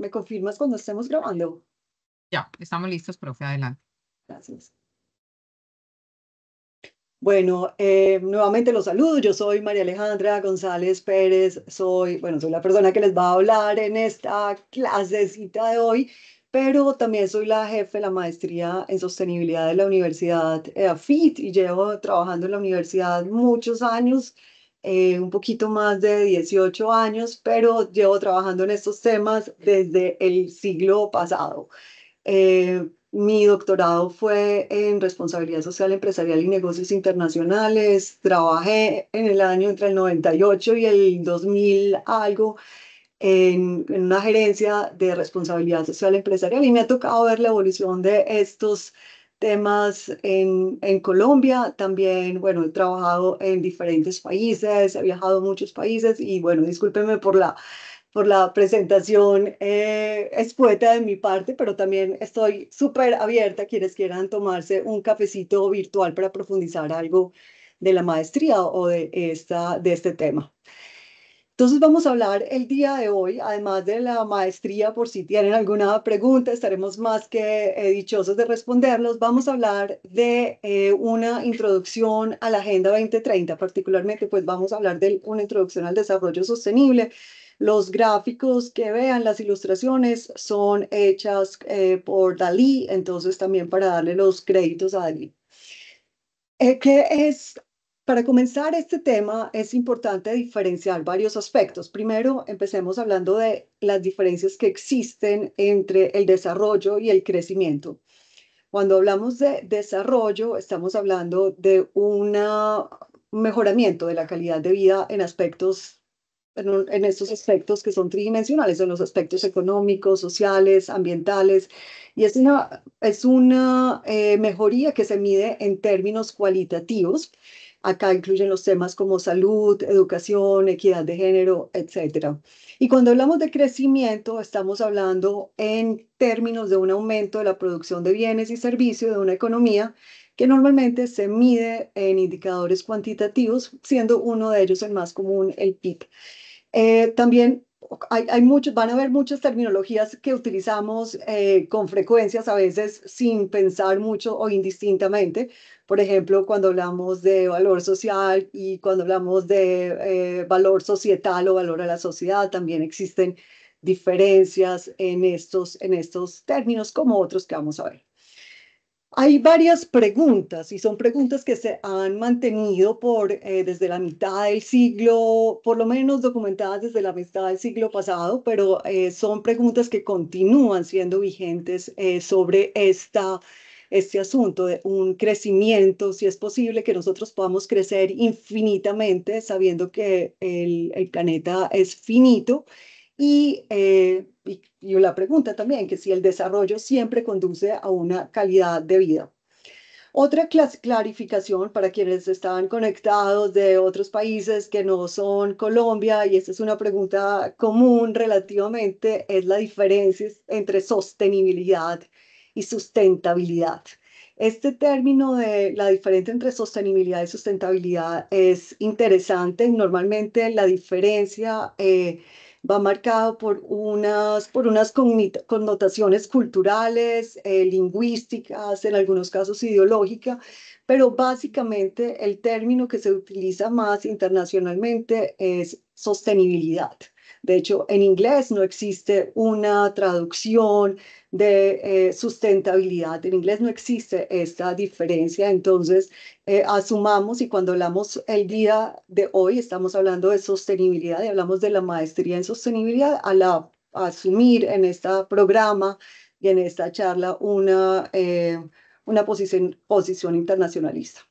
¿Me confirmas cuando estemos grabando? Ya, estamos listos, profe, adelante. Gracias. Bueno, nuevamente los saludo. Yo soy María Alejandra González Pérez. Soy la persona que les va a hablar en esta clasecita de hoy, pero también soy la jefe de la maestría en sostenibilidad de la Universidad EAFIT y llevo trabajando en la universidad muchos años, un poquito más de 18 años, pero llevo trabajando en estos temas desde el siglo pasado. Mi doctorado fue en responsabilidad social empresarial y negocios internacionales. Trabajé en el año entre el 98 y el 2000 algo en una gerencia de responsabilidad social empresarial y me ha tocado ver la evolución de estos temas en Colombia. También, bueno, he trabajado en diferentes países, he viajado a muchos países y bueno, discúlpenme por la presentación escueta de mi parte, pero también estoy súper abierta a quienes quieran tomarse un cafecito virtual para profundizar algo de la maestría o de este tema. Entonces vamos a hablar el día de hoy, además de la maestría, por si tienen alguna pregunta, estaremos más que dichosos de responderlos. Vamos a hablar de una introducción a la Agenda 2030, particularmente pues vamos a hablar de una introducción al desarrollo sostenible. Los gráficos que vean, las ilustraciones son hechas por Dalí, entonces también para darle los créditos a Dalí. ¿Qué es? Para comenzar este tema es importante diferenciar varios aspectos. Primero, empecemos hablando de las diferencias que existen entre el desarrollo y el crecimiento. Cuando hablamos de desarrollo, estamos hablando de un mejoramiento de la calidad de vida en aspectos, en estos aspectos que son tridimensionales, en los aspectos económicos, sociales, ambientales, y es una mejoría que se mide en términos cualitativos. Acá incluyen los temas como salud, educación, equidad de género, etcétera. Y cuando hablamos de crecimiento, estamos hablando en términos de un aumento de la producción de bienes y servicios de una economía que normalmente se mide en indicadores cuantitativos, siendo uno de ellos el más común, el PIB. También van a haber muchas terminologías que utilizamos con frecuencias, a veces sin pensar mucho o indistintamente. Por ejemplo, cuando hablamos de valor social y cuando hablamos de valor societal o valor a la sociedad, también existen diferencias en estos términos, como otros que vamos a ver. Hay varias preguntas y son preguntas que se han mantenido desde la mitad del siglo, por lo menos documentadas desde la mitad del siglo pasado, pero son preguntas que continúan siendo vigentes sobre este asunto de un crecimiento, si es posible que nosotros podamos crecer infinitamente sabiendo que el planeta es finito y la pregunta también, que si el desarrollo siempre conduce a una calidad de vida. Otra clarificación para quienes están conectados de otros países que no son Colombia, y esta es una pregunta común relativamente, es la diferencia entre sostenibilidad y sustentabilidad. Este término de la diferencia entre sostenibilidad y sustentabilidad es interesante. Normalmente la diferencia va marcado por unas connotaciones culturales, lingüísticas, en algunos casos ideológicas, pero básicamente el término que se utiliza más internacionalmente es sostenibilidad. De hecho, en inglés no existe una traducción de sustentabilidad. En inglés no existe esta diferencia. Entonces, asumamos y cuando hablamos el día de hoy, estamos hablando de sostenibilidad y hablamos de la maestría en sostenibilidad a asumir en este programa y en esta charla una posición internacionalista.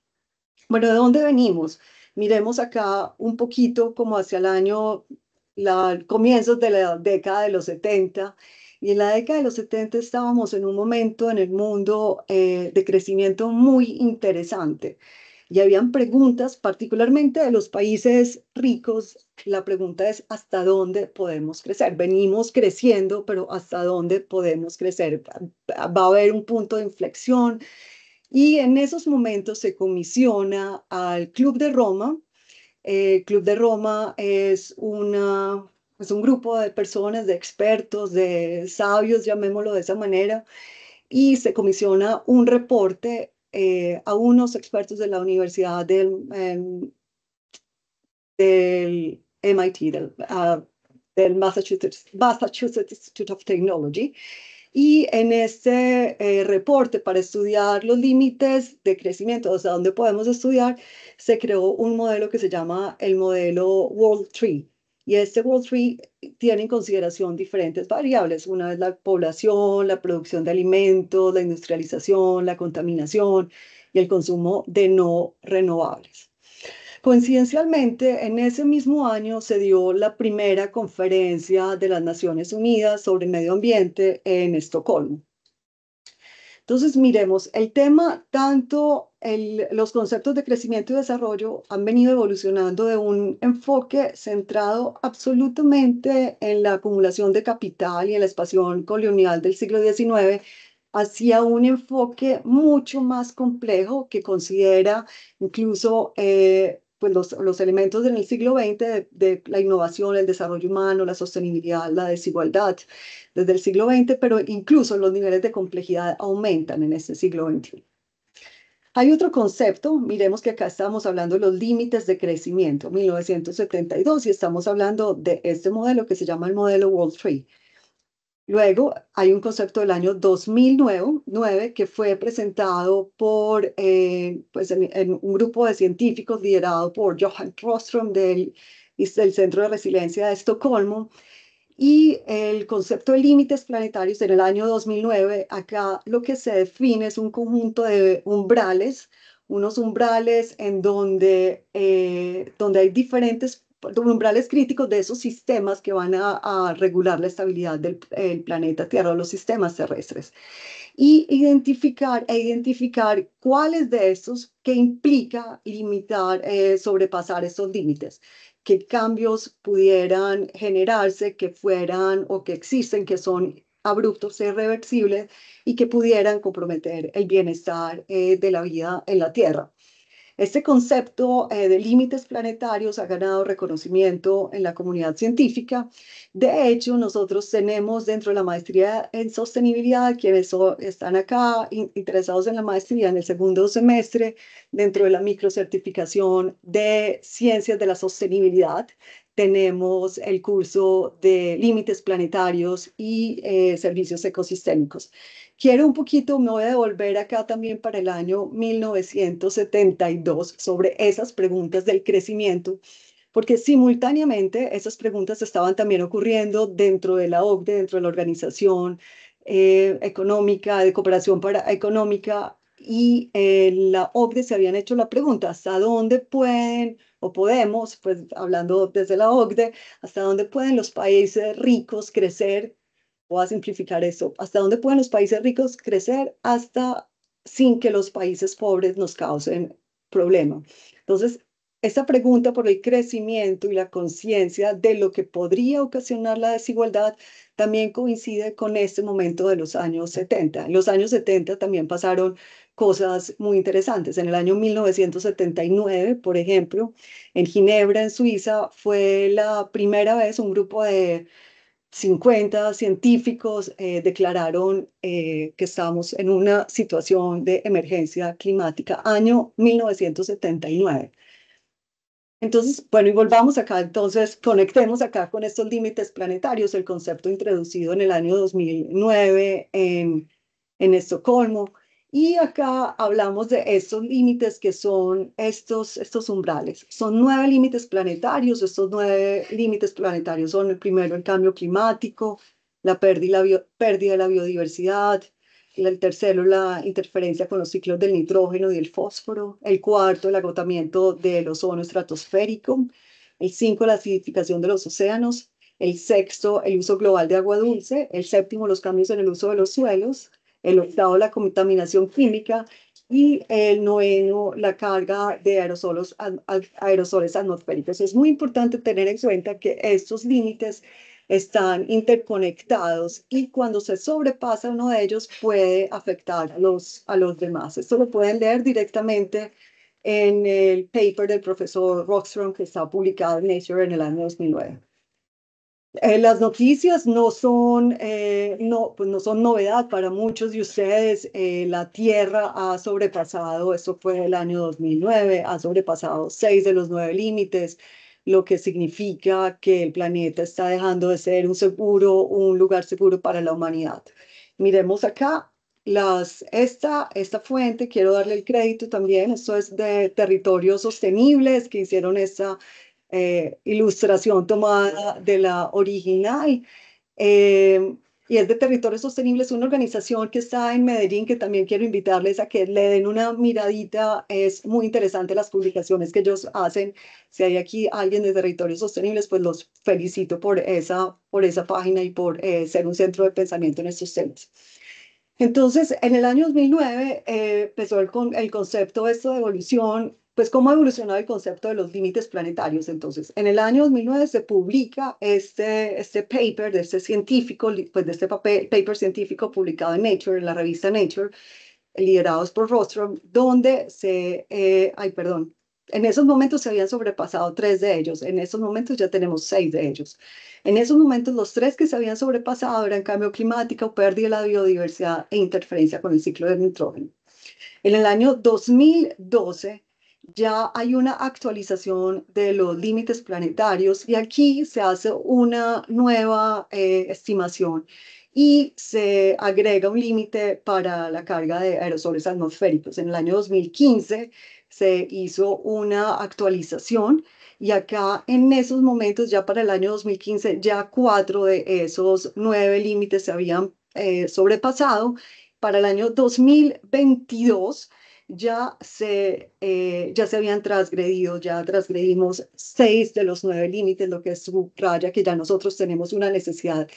Bueno, ¿de dónde venimos? Miremos acá un poquito como hacia el año, comienzos de la década de los 70. Y en la década de los 70 estábamos en un momento en el mundo de crecimiento muy interesante. Y habían preguntas, particularmente de los países ricos. La pregunta es, ¿hasta dónde podemos crecer? Venimos creciendo, pero ¿hasta dónde podemos crecer? Va a haber un punto de inflexión y en esos momentos se comisiona al Club de Roma. El Club de Roma es es un grupo de personas, de expertos, de sabios, llamémoslo de esa manera, y se comisiona un reporte a unos expertos de la Universidad del MIT, del Massachusetts Institute of Technology. Y en este reporte, para estudiar los límites de crecimiento, o sea, dónde podemos estudiar, se creó un modelo que se llama el modelo World Tree. Y este World Tree tiene en consideración diferentes variables. Una es la población, la producción de alimentos, la industrialización, la contaminación y el consumo de no renovables. Coincidencialmente, en ese mismo año se dio la primera conferencia de las Naciones Unidas sobre el medio ambiente en Estocolmo. Entonces, miremos, el tema, tanto los conceptos de crecimiento y desarrollo han venido evolucionando de un enfoque centrado absolutamente en la acumulación de capital y en la expansión colonial del siglo XIX hacia un enfoque mucho más complejo que considera incluso pues los elementos en el siglo XX de la innovación, el desarrollo humano, la sostenibilidad, la desigualdad desde el siglo XX, pero incluso los niveles de complejidad aumentan en este siglo XXI. Hay otro concepto, miremos que acá estamos hablando de los límites de crecimiento, 1972, y estamos hablando de este modelo que se llama el modelo World Tree. Luego hay un concepto del año 2009 que fue presentado por pues en un grupo de científicos liderado por Johan Roström del Centro de Resiliencia de Estocolmo, y el concepto de límites planetarios en el año 2009, acá lo que se define es un conjunto de umbrales, unos umbrales en donde hay diferentes umbrales críticos de esos sistemas que van a regular la estabilidad del planeta Tierra, los sistemas terrestres, y identificar cuáles de estos que implica limitar, sobrepasar estos límites, qué cambios pudieran generarse, que fueran o que existen, que son abruptos e irreversibles y que pudieran comprometer el bienestar de la vida en la Tierra. Este concepto de límites planetarios ha ganado reconocimiento en la comunidad científica. De hecho, nosotros tenemos dentro de la maestría en sostenibilidad, quienes están acá interesados en la maestría en el segundo semestre, dentro de la microcertificación de ciencias de la sostenibilidad, tenemos el curso de límites planetarios y servicios ecosistémicos. Quiero un poquito, me voy a devolver acá también para el año 1972 sobre esas preguntas del crecimiento, porque simultáneamente esas preguntas estaban también ocurriendo dentro de la OCDE, dentro de la Organización Económica, de Cooperación Económica, y la OCDE se habían hecho la pregunta, ¿hasta dónde pueden o podemos, pues hablando desde la OCDE, hasta dónde pueden los países ricos crecer? Voy a simplificar eso. ¿Hasta dónde pueden los países ricos crecer hasta sin que los países pobres nos causen problema? Entonces, esta pregunta por el crecimiento y la conciencia de lo que podría ocasionar la desigualdad también coincide con este momento de los años 70. En los años 70 también pasaron cosas muy interesantes. En el año 1979, por ejemplo, en Ginebra, en Suiza, fue la primera vez un grupo de 50 científicos declararon que estamos en una situación de emergencia climática, año 1979. Entonces, bueno, y volvamos acá, entonces conectemos acá con estos límites planetarios, el concepto introducido en el año 2009 en Estocolmo. Y acá hablamos de estos límites que son estos umbrales. Son 9 límites planetarios. Estos 9 límites planetarios son el primero, el cambio climático, la pérdida de la biodiversidad. El tercero, la interferencia con los ciclos del nitrógeno y el fósforo. El cuarto, el agotamiento del ozono estratosférico. El cinco, la acidificación de los océanos. El sexto, el uso global de agua dulce. El séptimo, los cambios en el uso de los suelos. El octavo, la contaminación química. Y el noveno, la carga de aerosoles atmosféricos. Es muy importante tener en cuenta que estos límites están interconectados y cuando se sobrepasa uno de ellos puede afectar a los demás. Esto lo pueden leer directamente en el paper del profesor Rockström que está publicado en Nature en el año 2009. Las noticias no son, no, pues no son novedad para muchos de ustedes. La Tierra ha sobrepasado, esto fue el año 2009, ha sobrepasado 6 de los 9 límites, lo que significa que el planeta está dejando de ser un lugar seguro para la humanidad. Miremos acá. Esta fuente, quiero darle el crédito también, esto es de Territorios Sostenibles que hicieron esta ilustración tomada de la original. eh, y es de Territorios Sostenibles, una organización que está en Medellín, que también quiero invitarles a que le den una miradita. Es muy interesante las publicaciones que ellos hacen. Si hay aquí alguien de Territorios Sostenibles, pues los felicito por esa página y por ser un centro de pensamiento en estos temas. Entonces, en el año 2009 empezó el concepto esto de evolución, pues cómo ha evolucionado el concepto de los límites planetarios. Entonces, en el año 2009 se publica este paper de este científico, pues de este paper científico publicado en Nature, en la revista Nature, liderados por Rostrom, donde perdón, en esos momentos se habían sobrepasado 3 de ellos, en esos momentos ya tenemos 6 de ellos. En esos momentos los 3 que se habían sobrepasado eran cambio climático, pérdida de la biodiversidad e interferencia con el ciclo del nitrógeno. En el año 2012 ya hay una actualización de los límites planetarios y aquí se hace una nueva estimación y se agrega un límite para la carga de aerosoles atmosféricos. En el año 2015 se hizo una actualización y acá en esos momentos, ya para el año 2015, ya 4 de esos 9 límites se habían sobrepasado. Para el año 2022 ya se habían transgredido, ya transgredimos 6 de los 9 límites, lo que subraya que ya nosotros tenemos una necesidad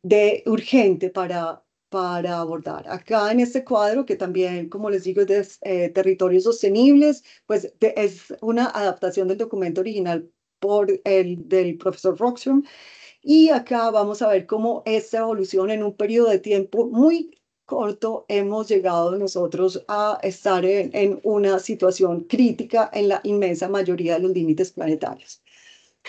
de urgente para abordar. Acá en este cuadro, que también, como les digo, es de territorios sostenibles, pues es una adaptación del documento original del profesor Rockström. Y acá vamos a ver cómo esta evolución en un periodo de tiempo muy corto hemos llegado nosotros a estar en una situación crítica en la inmensa mayoría de los límites planetarios.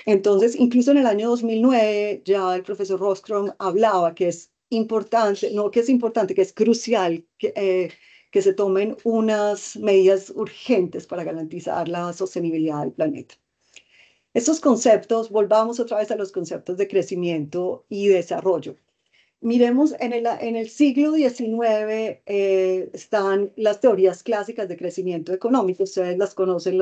Entonces, incluso en el año 2009 ya el profesor Rostrom hablaba que es importante, no que es importante, que es crucial que se tomen unas medidas urgentes para garantizar la sostenibilidad del planeta. Estos conceptos, volvamos otra vez a los conceptos de crecimiento y desarrollo. Miremos, en el siglo XIX están las teorías clásicas de crecimiento económico. Ustedes las conocen,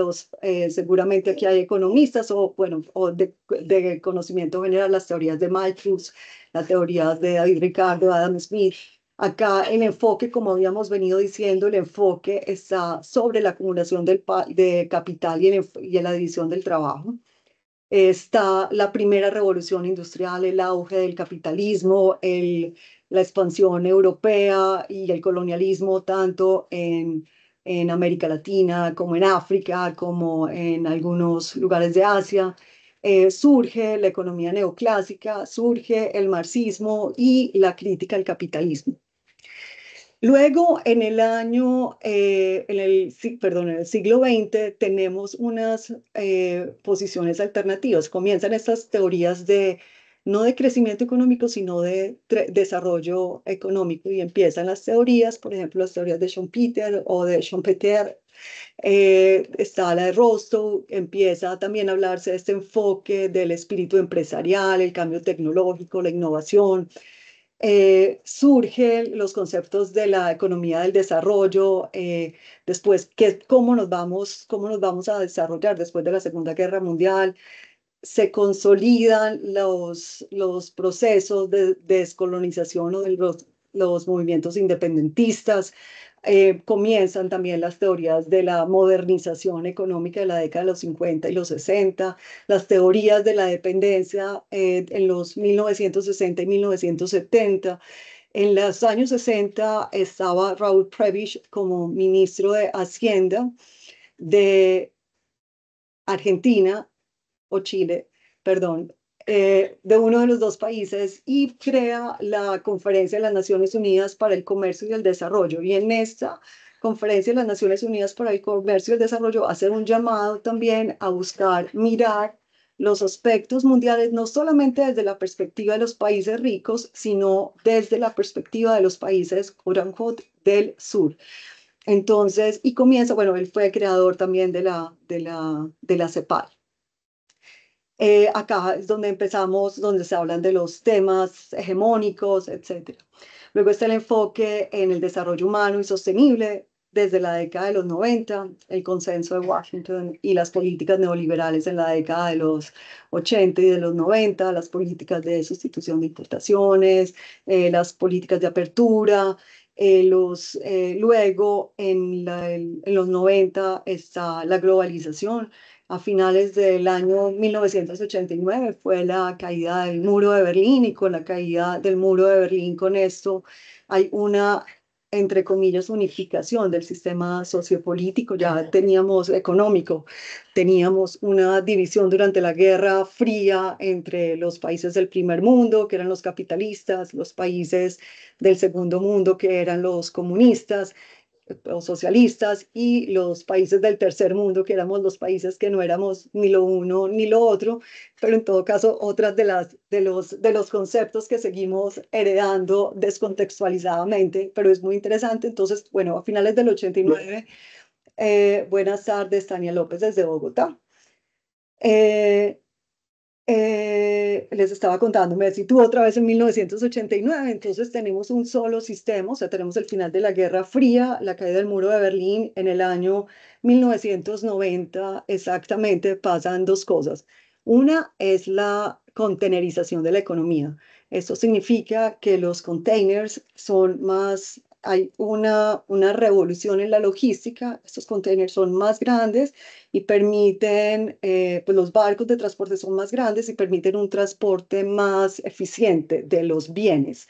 seguramente aquí hay economistas o, bueno, o de conocimiento general, las teorías de Malthus, las teorías de David Ricardo, Adam Smith. Acá el enfoque, como habíamos venido diciendo, el enfoque está sobre la acumulación de capital y en la división del trabajo. Está la primera revolución industrial, el auge del capitalismo, la expansión europea y el colonialismo, tanto en América Latina como en África, como en algunos lugares de Asia. Surge la economía neoclásica, surge el marxismo y la crítica al capitalismo. Luego, en el siglo XX, tenemos unas posiciones alternativas. Comienzan estas teorías no de crecimiento económico, sino de desarrollo económico. Y empiezan las teorías, por ejemplo, las teorías de Schumpeter o de Schumpeter. Está la de Rostow. Empieza también a hablarse de este enfoque del espíritu empresarial, el cambio tecnológico, la innovación. Surgen los conceptos de la economía del desarrollo, después cómo nos vamos a desarrollar después de la Segunda Guerra Mundial. Se consolidan los procesos de descolonización o de los movimientos independentistas. Comienzan también las teorías de la modernización económica de la década de los 50 y los 60, las teorías de la dependencia en los 1960 y 1970. En los años 60 estaba Raúl Prebisch como ministro de Hacienda de Argentina o Chile, perdón, de uno de los dos países y crea la Conferencia de las Naciones Unidas para el Comercio y el Desarrollo. Y en esta Conferencia de las Naciones Unidas para el Comercio y el Desarrollo hace un llamado también a buscar mirar los aspectos mundiales, no solamente desde la perspectiva de los países ricos, sino desde la perspectiva de los países, quote unquote, del sur. Entonces, y comienza, bueno, él fue creador también de la CEPAL. Acá es donde empezamos, donde se hablan de los temas hegemónicos, etcétera. Luego está el enfoque en el desarrollo humano y sostenible desde la década de los 90, el consenso de Washington y las políticas neoliberales en la década de los 80 y de los 90, las políticas de sustitución de importaciones, las políticas de apertura. Luego, en los 90 está la globalización. A finales del año 1989 fue la caída del muro de Berlín, y con la caída del muro de Berlín, con esto hay una, entre comillas, unificación del sistema sociopolítico. Ya teníamos económico, teníamos una división durante la Guerra Fría entre los países del primer mundo, que eran los capitalistas, los países del segundo mundo, que eran los comunistas o socialistas, y los países del tercer mundo, que éramos los países que no éramos ni lo uno ni lo otro, pero en todo caso otras de los conceptos que seguimos heredando descontextualizadamente, pero es muy interesante. Entonces, bueno, a finales del 89, buenas tardes, Tania López desde Bogotá. Eh, Les estaba contando, me sitúo otra vez en 1989. Entonces tenemos un solo sistema, o sea, tenemos el final de la Guerra Fría, la caída del muro de Berlín en el año 1990. Exactamente, pasan dos cosas. Una es la containerización de la economía. Esto significa que los containers son más, hay una revolución en la logística. Estos containers son más grandes y permiten, pues los barcos de transporte son más grandes y permiten un transporte más eficiente de los bienes.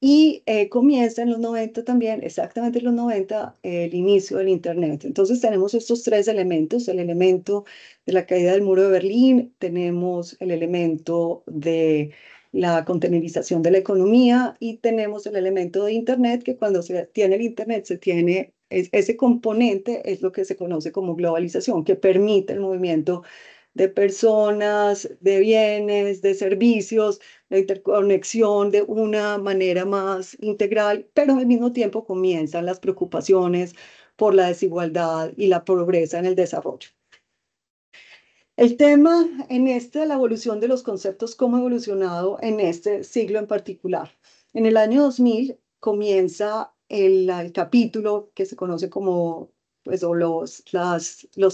Y comienza en los 90 también, exactamente en los 90, el inicio del Internet. Entonces tenemos estos tres elementos: el elemento de la caída del muro de Berlín, tenemos el elemento de la containerización de la economía, y tenemos el elemento de Internet, que cuando se tiene el Internet se tiene, ese componente es lo que se conoce como globalización, que permite el movimiento de personas, de bienes, de servicios, la interconexión de una manera más integral, pero al mismo tiempo comienzan las preocupaciones por la desigualdad y la pobreza en el desarrollo. El tema en la evolución de los conceptos, cómo ha evolucionado en este siglo en particular. En el año 2000 comienza el capítulo que se conoce como, pues, o los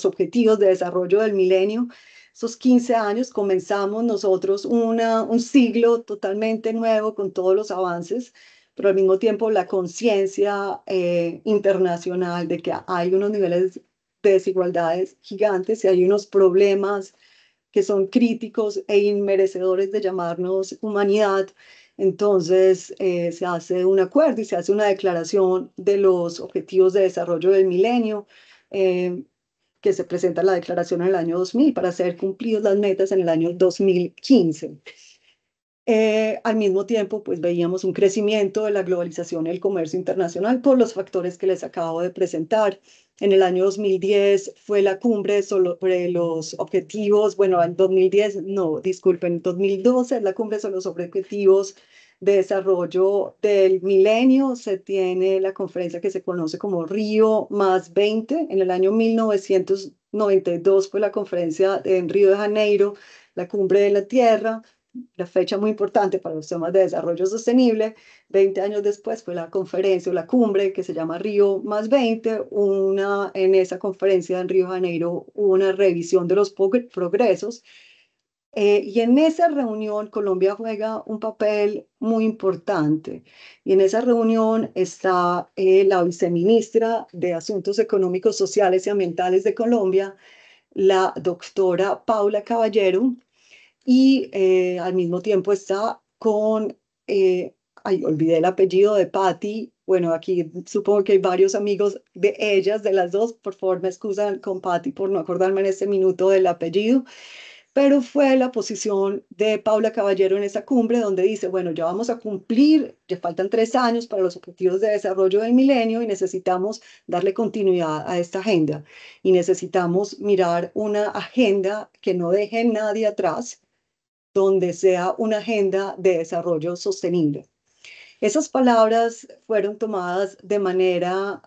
objetivos de desarrollo del milenio. Esos 15 años comenzamos nosotros un siglo totalmente nuevo con todos los avances, pero al mismo tiempo la conciencia internacional de que hay unos niveles de desigualdades gigantes y hay unos problemas que son críticos e inmerecedores de llamarnos humanidad. Entonces se hace un acuerdo y se hace una declaración de los objetivos de desarrollo del milenio, eh, que se presenta en la declaración en el año 2000 para hacer cumplidas las metas en el año 2015. Al mismo tiempo, pues veíamos un crecimiento de la globalización y el comercio internacional por los factores que les acabo de presentar. En el año 2010 fue la cumbre sobre los objetivos, bueno, en 2010, no, disculpen, en 2012 es la cumbre sobre los objetivos de desarrollo del milenio. Se tiene la conferencia que se conoce como Río más 20. En el año 1992 fue la conferencia en Río de Janeiro, la cumbre de la Tierra, la fecha muy importante para los temas de desarrollo sostenible. 20 años después fue la conferencia o la cumbre que se llama Río más 20. En esa conferencia en Río de Janeiro hubo una revisión de los progresos. Y en esa reunión Colombia juega un papel muy importante. Y en esa reunión está la viceministra de Asuntos Económicos, Sociales y Ambientales de Colombia, la doctora Paula Caballero, y al mismo tiempo está con, ay, olvidé el apellido de Patty. Bueno, aquí supongo que hay varios amigos de ellas, de las dos. Por favor, me excusan con Patty por no acordarme en este minuto del apellido. pero fue la posición de Paula Caballero en esa cumbre donde dice, bueno, ya vamos a cumplir, ya faltan 3 años para los objetivos de desarrollo del milenio y necesitamos darle continuidad a esta agenda y necesitamos mirar una agenda que no deje nadie atrás, donde sea una agenda de desarrollo sostenible. Esas palabras fueron tomadas de manera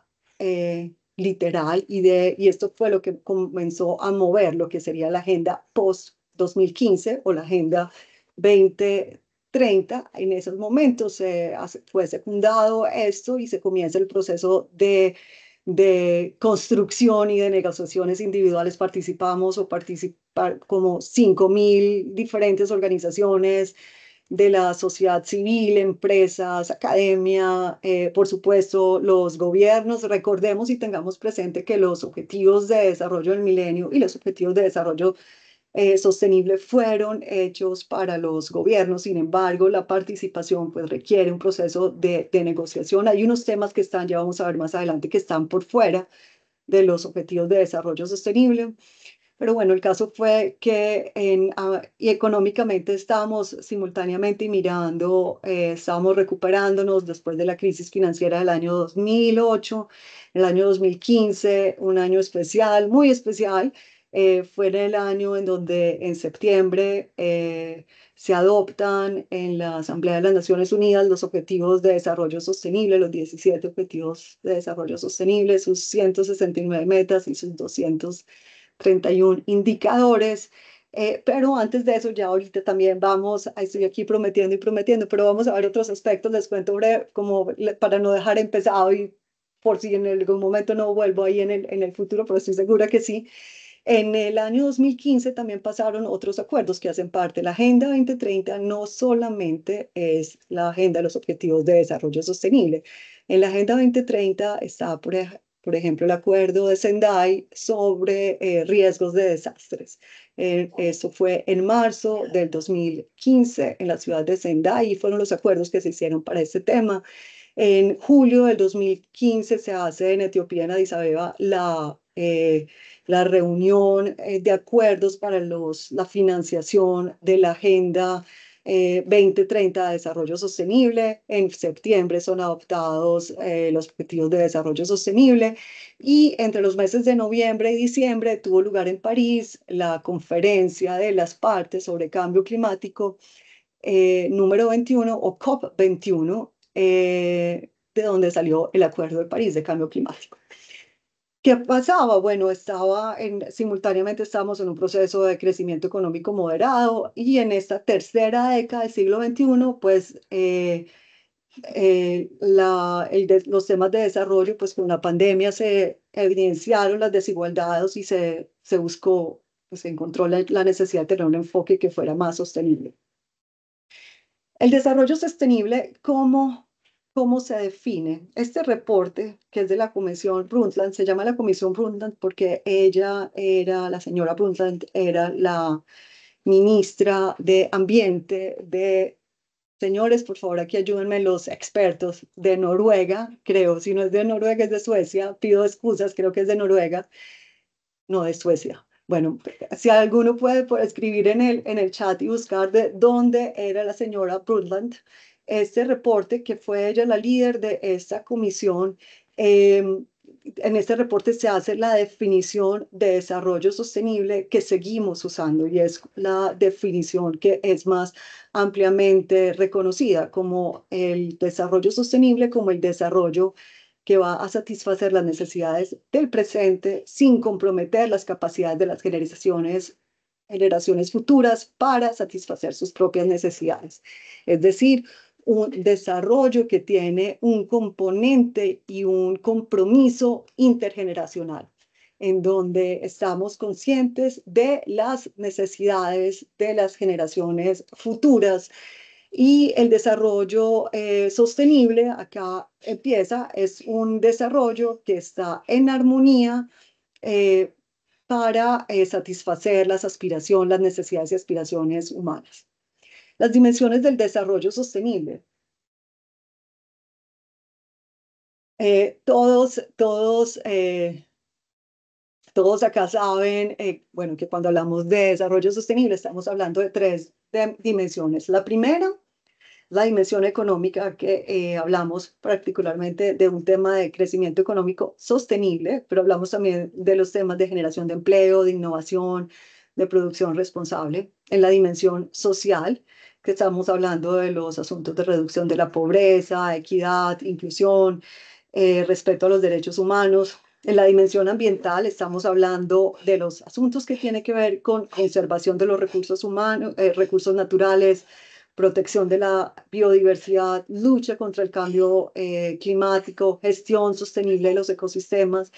literal y esto fue lo que comenzó a mover lo que sería la agenda post-2015 o la agenda 2030. En esos momentos fue secundado esto y se comienza el proceso de construcción y de negociaciones individuales. Participamos o participar como 5.000 diferentes organizaciones de la sociedad civil, empresas, academia, por supuesto, los gobiernos. Recordemos y tengamos presente que los objetivos de desarrollo del milenio y los objetivos de desarrollo sostenible fueron hechos para los gobiernos. Sin embargo, la participación pues requiere un proceso de negociación. Hay unos temas que están, ya vamos a ver más adelante, que están por fuera de los objetivos de desarrollo sostenible. Pero bueno, el caso fue que y económicamente estábamos simultáneamente mirando, estábamos recuperándonos después de la crisis financiera del año 2008, el año 2015, un año especial, muy especial. Fue en el año en donde en septiembre se adoptan en la Asamblea de las Naciones Unidas los Objetivos de Desarrollo Sostenible, los 17 Objetivos de Desarrollo Sostenible, sus 169 metas y sus 231 indicadores. Pero antes de eso, ya ahorita también estoy aquí prometiendo y prometiendo, pero vamos a ver otros aspectos, les cuento breve, como para no dejar empezado y por si en algún momento no vuelvo ahí en el futuro, pero estoy segura que sí. En el año 2015 también pasaron otros acuerdos que hacen parte. La Agenda 2030 no solamente es la agenda de los objetivos de desarrollo sostenible. En la Agenda 2030 está, por ejemplo, el acuerdo de Sendai sobre riesgos de desastres. Eso fue en marzo del 2015 en la ciudad de Sendai y fueron los acuerdos que se hicieron para este tema. En julio del 2015 se hace en Etiopía, en Addis Abeba, la reunión de acuerdos para la financiación de la Agenda 2030 de Desarrollo Sostenible. En septiembre son adoptados los Objetivos de Desarrollo Sostenible y entre los meses de noviembre y diciembre tuvo lugar en París la conferencia de las partes sobre cambio climático número 21 o COP21, de donde salió el Acuerdo de París de Cambio Climático. ¿Qué pasaba? Bueno, simultáneamente estábamos en un proceso de crecimiento económico moderado y en esta tercera década del siglo XXI, pues los temas de desarrollo, pues con la pandemia se evidenciaron las desigualdades y se buscó, pues se encontró la necesidad de tener un enfoque que fuera más sostenible. El desarrollo sostenible, ¿cómo se define? Este reporte, que es de la Comisión Brundtland, se llama la Comisión Brundtland porque la señora Brundtland era la ministra de Ambiente señores, por favor, aquí ayúdenme los expertos de Noruega, creo, si no es de Noruega, es de Suecia, pido excusas, creo que es de Noruega, no de Suecia. Bueno, si alguno puede escribir en el chat y buscar de dónde era la señora Brundtland, este reporte, que fue ella la líder de esta comisión, en este reporte se hace la definición de desarrollo sostenible que seguimos usando y es la definición que es más ampliamente reconocida como el desarrollo sostenible, como el desarrollo que va a satisfacer las necesidades del presente sin comprometer las capacidades de las generaciones futuras para satisfacer sus propias necesidades. Es decir, un desarrollo que tiene un componente y un compromiso intergeneracional, en donde estamos conscientes de las necesidades de las generaciones futuras y el desarrollo sostenible, acá empieza, es un desarrollo que está en armonía eh, para satisfacer las aspiraciones, las necesidades y aspiraciones humanas. Las dimensiones del desarrollo sostenible. Todos todos acá saben, bueno, que cuando hablamos de desarrollo sostenible estamos hablando de tres dimensiones. La primera, la dimensión económica, que hablamos particularmente de un tema de crecimiento económico sostenible, pero hablamos también de los temas de generación de empleo, de innovación, de producción responsable. En la dimensión social, que estamos hablando de los asuntos de reducción de la pobreza, equidad, inclusión, respeto a los derechos humanos. En la dimensión ambiental estamos hablando de los asuntos que tienen que ver con conservación de los recursos humanos, recursos naturales, protección de la biodiversidad, lucha contra el cambio climático, gestión sostenible de los ecosistemas.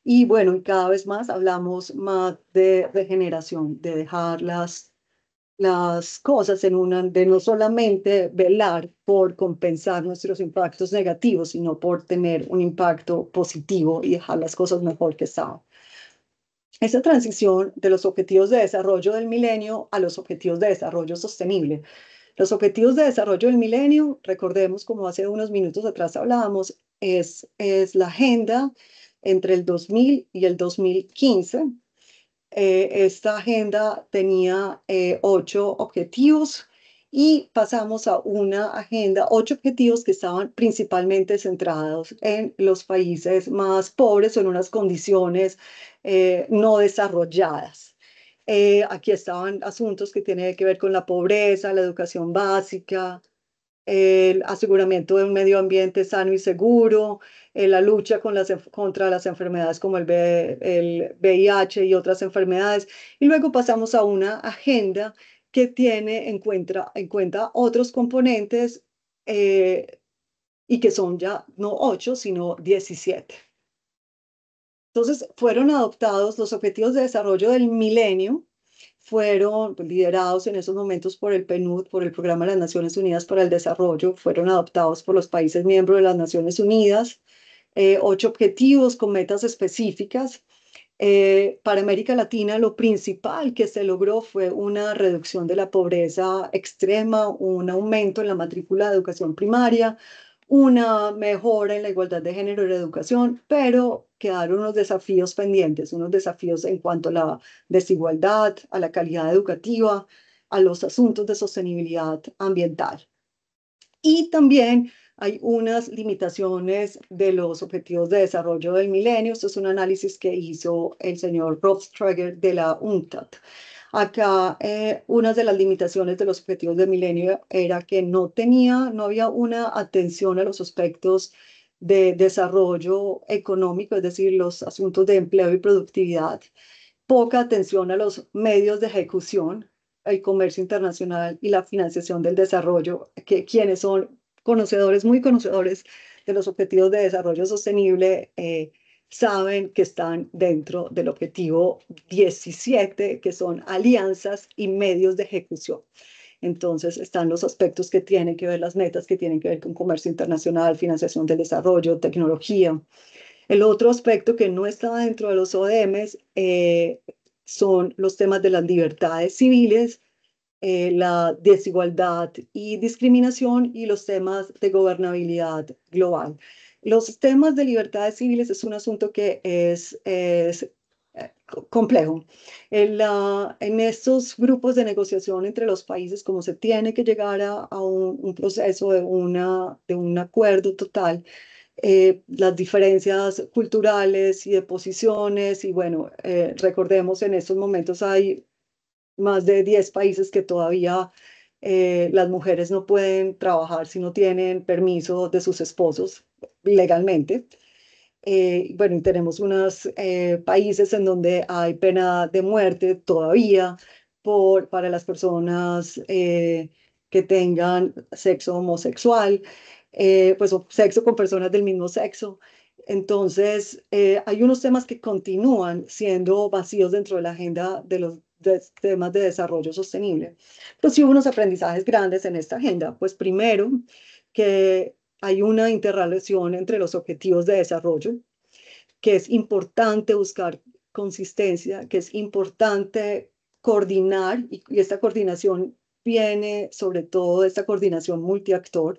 Y bueno, y cada vez más hablamos más de regeneración, de dejar las cosas en una, de no solamente velar por compensar nuestros impactos negativos, sino por tener un impacto positivo y dejar las cosas mejor que estaban. Esa transición de los objetivos de desarrollo del milenio a los objetivos de desarrollo sostenible. Los objetivos de desarrollo del milenio, recordemos como hace unos minutos atrás hablábamos, es la agenda entre el 2000 y el 2015. Esta agenda tenía 8 objetivos y pasamos a una agenda, 8 objetivos que estaban principalmente centrados en los países más pobres o en unas condiciones no desarrolladas. Aquí estaban asuntos que tienen que ver con la pobreza, la educación básica, el aseguramiento de un medio ambiente sano y seguro, la lucha contra las enfermedades como el VIH y otras enfermedades. Y luego pasamos a una agenda que tiene en cuenta otros componentes y que son ya no 8, sino 17. Entonces, fueron adoptados los Objetivos de Desarrollo del Milenio, fueron liderados en esos momentos por el PNUD, por el Programa de las Naciones Unidas para el Desarrollo, fueron adoptados por los países miembros de las Naciones Unidas, 8 objetivos con metas específicas. Para América Latina, lo principal que se logró fue una reducción de la pobreza extrema, un aumento en la matrícula de educación primaria, una mejora en la igualdad de género y la educación, pero quedaron unos desafíos pendientes, unos desafíos en cuanto a la desigualdad, a la calidad educativa, a los asuntos de sostenibilidad ambiental. Y también hay unas limitaciones de los objetivos de desarrollo del milenio. Esto es un análisis que hizo el señor Rob Strager de la UNCTAD. Acá, una de las limitaciones de los objetivos del milenio era que no había una atención a los aspectos de desarrollo económico, es decir, los asuntos de empleo y productividad, poca atención a los medios de ejecución, el comercio internacional y la financiación del desarrollo, que quienes son conocedores, muy conocedores de los objetivos de desarrollo sostenible, saben que están dentro del objetivo 17, que son alianzas y medios de ejecución. Entonces están los aspectos que tienen que ver, las metas que tienen que ver con comercio internacional, financiación del desarrollo, tecnología. El otro aspecto que no está dentro de los ODMs son los temas de las libertades civiles, la desigualdad y discriminación y los temas de gobernabilidad global. Los temas de libertades civiles es un asunto que es complejo. En estos grupos de negociación entre los países, como se tiene que llegar a un proceso de un acuerdo total, las diferencias culturales y de posiciones, y bueno, recordemos en estos momentos hay más de 10 países que todavía las mujeres no pueden trabajar si no tienen permiso de sus esposos legalmente. Bueno, y tenemos unos países en donde hay pena de muerte todavía para las personas que tengan sexo homosexual, pues o sexo con personas del mismo sexo. Entonces, hay unos temas que continúan siendo vacíos dentro de la agenda de los temas de desarrollo sostenible. Pues sí hubo unos aprendizajes grandes en esta agenda. Pues primero, que hay una interrelación entre los objetivos de desarrollo, que es importante buscar consistencia, que es importante coordinar, y esta coordinación viene sobre todo de esta coordinación multiactor,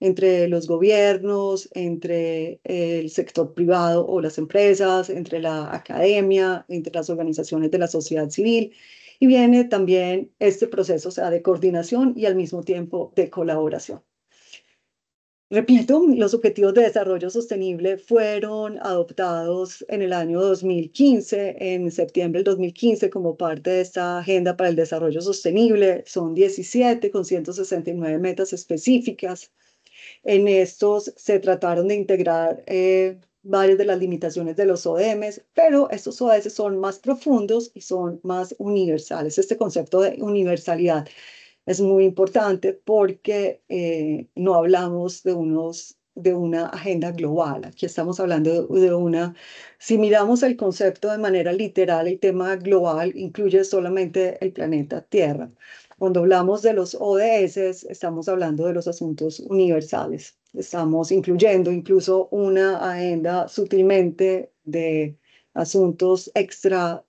entre los gobiernos, entre el sector privado o las empresas, entre la academia, entre las organizaciones de la sociedad civil. Y viene también este proceso, o sea, de coordinación y al mismo tiempo de colaboración. Repito, los Objetivos de Desarrollo Sostenible fueron adoptados en el año 2015, en septiembre del 2015, como parte de esta Agenda para el Desarrollo Sostenible. Son 17 con 169 metas específicas. En estos se trataron de integrar varias de las limitaciones de los ODS, pero estos ODS son más profundos y son más universales. Este concepto de universalidad es muy importante porque no hablamos de una agenda global. Aquí estamos hablando de una, si miramos el concepto de manera literal, el tema global incluye solamente el planeta Tierra. Cuando hablamos de los ODS, estamos hablando de los asuntos universales. Estamos incluyendo incluso una agenda sutilmente de asuntos extra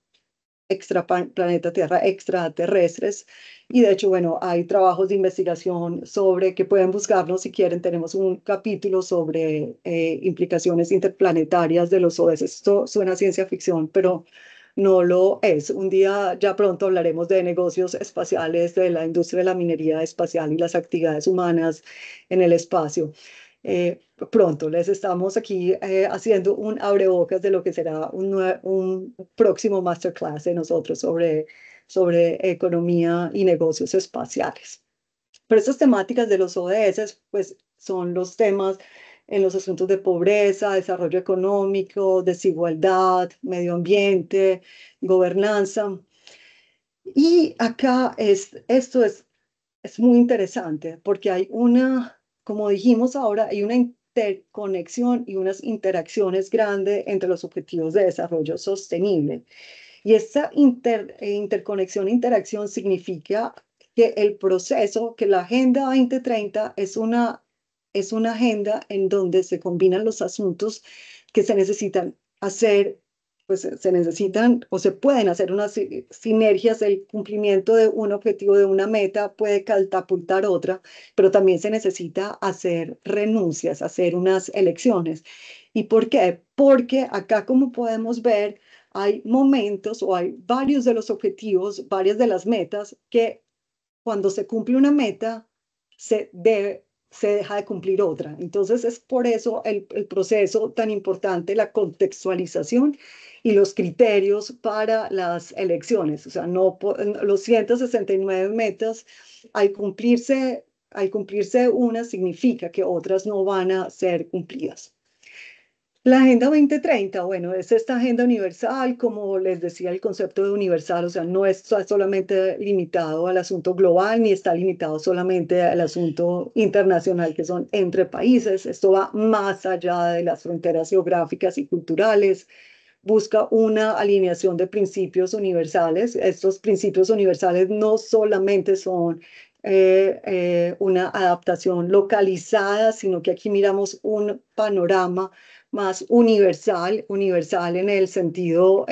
planeta Tierra, extraterrestres. Y de hecho, bueno, hay trabajos de investigación sobre que pueden buscarnos si quieren. Tenemos un capítulo sobre implicaciones interplanetarias de los ODS. Esto suena a ciencia ficción, pero no lo es. Un día ya pronto hablaremos de negocios espaciales, de la industria de la minería espacial y las actividades humanas en el espacio. Pronto les estamos aquí haciendo un abrebocas de lo que será un próximo masterclass de nosotros sobre economía y negocios espaciales. Pero estas temáticas de los ODS, pues son los temas en los asuntos de pobreza, desarrollo económico, desigualdad, medio ambiente, gobernanza. Y acá es muy interesante porque hay una, como dijimos ahora, hay una interconexión y unas interacciones grandes entre los objetivos de desarrollo sostenible. Y esta interconexión, interacción significa que el proceso, que la Agenda 2030 es una agenda en donde se combinan los asuntos que se necesitan hacer, pues se necesitan o se pueden hacer unas sinergias. El cumplimiento de un objetivo, de una meta, puede catapultar otra, pero también se necesita hacer renuncias, hacer unas elecciones. ¿Y por qué? Porque acá, como podemos ver, hay momentos o hay varios de los objetivos, varias de las metas que cuando se cumple una meta se deja de cumplir otra. Entonces es por eso el proceso tan importante, la contextualización y los criterios para las elecciones. O sea, no los 169 metas, al cumplirse una, significa que otras no van a ser cumplidas. La Agenda 2030, bueno, es esta agenda universal, como les decía, el concepto de universal, o sea, no está solamente limitado al asunto global, ni está limitado solamente al asunto internacional, que son entre países. Esto va más allá de las fronteras geográficas y culturales. Busca una alineación de principios universales. Estos principios universales no solamente son una adaptación localizada, sino que aquí miramos un panorama más universal, universal en el sentido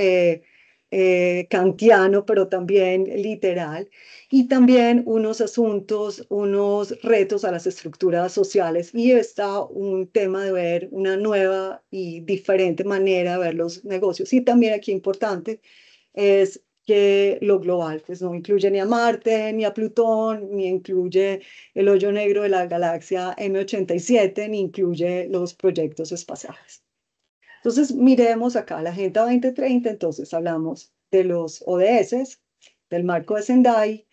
kantiano, pero también literal, y también unos asuntos, unos retos a las estructuras sociales. Y está un tema de ver una nueva y diferente manera de ver los negocios. Y también aquí importante es que lo global, pues no incluye ni a Marte, ni a Plutón, ni incluye el hoyo negro de la galaxia M87, ni incluye los proyectos espaciales. Entonces, miremos acá la Agenda 2030, entonces hablamos de los ODS, del marco de Sendai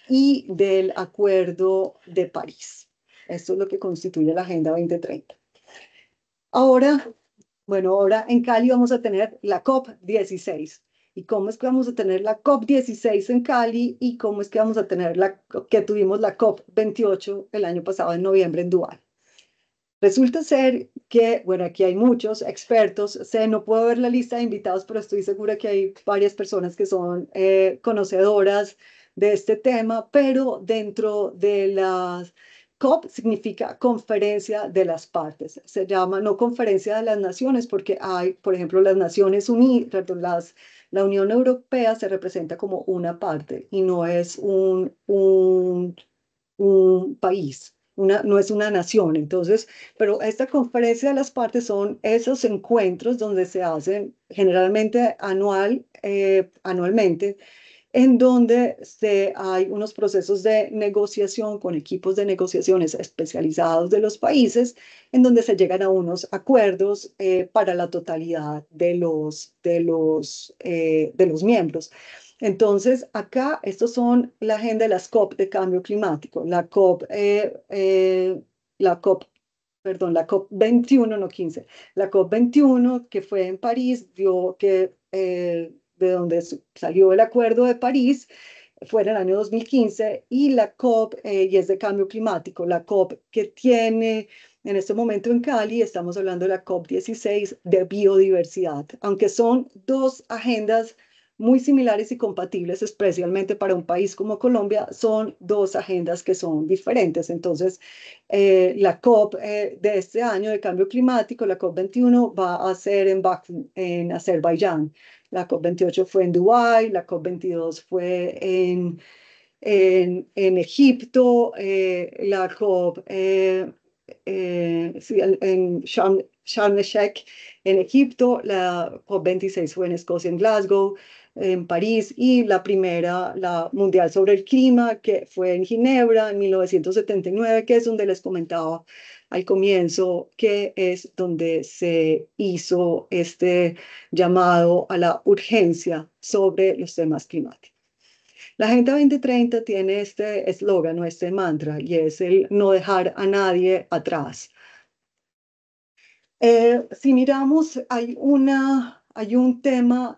y del Acuerdo de París. Esto es lo que constituye la Agenda 2030. Ahora, bueno, ahora en Cali vamos a tener la COP16. ¿Y cómo es que vamos a tener la COP16 en Cali? ¿Y cómo es que vamos a tener que tuvimos la COP28 el año pasado en noviembre en Dubái? Resulta ser que, bueno, aquí hay muchos expertos. No puedo ver la lista de invitados, pero estoy segura que hay varias personas que son conocedoras de este tema, pero dentro de las COP significa Conferencia de las Partes. Se llama no Conferencia de las Naciones porque hay, por ejemplo, las Naciones Unidas, perdón, la Unión Europea se representa como una parte y no es un país. no es una nación. Entonces, pero esta conferencia de las partes son esos encuentros donde se hacen generalmente anualmente, en donde hay unos procesos de negociación con equipos de negociaciones especializados de los países, en donde se llegan a unos acuerdos para la totalidad de los miembros. Entonces, acá, estos son la agenda de las COP de cambio climático. La COP, perdón, la COP 21, no 15. La COP 21, que fue en París, dio que de donde salió el Acuerdo de París, fue en el año 2015, y la COP, y es de cambio climático, la COP que tiene en este momento en Cali, estamos hablando de la COP 16 de biodiversidad, aunque son dos agendas muy similares y compatibles, especialmente para un país como Colombia, son dos agendas que son diferentes. Entonces, la COP de este año de cambio climático, la COP 21, va a ser en Bakú, en Azerbaiyán. La COP 28 fue en Dubái, la COP 22 fue en Egipto, la COP sí, en Sharm el Sheikh, en Egipto, la COP 26 fue en Escocia, en Glasgow, en París, y la primera, la Mundial sobre el Clima, que fue en Ginebra en 1979, que es donde les comentaba al comienzo, que es donde se hizo este llamado a la urgencia sobre los temas climáticos. La Agenda 2030 tiene este eslogan o este mantra, y es el no dejar a nadie atrás. Si miramos, hay un tema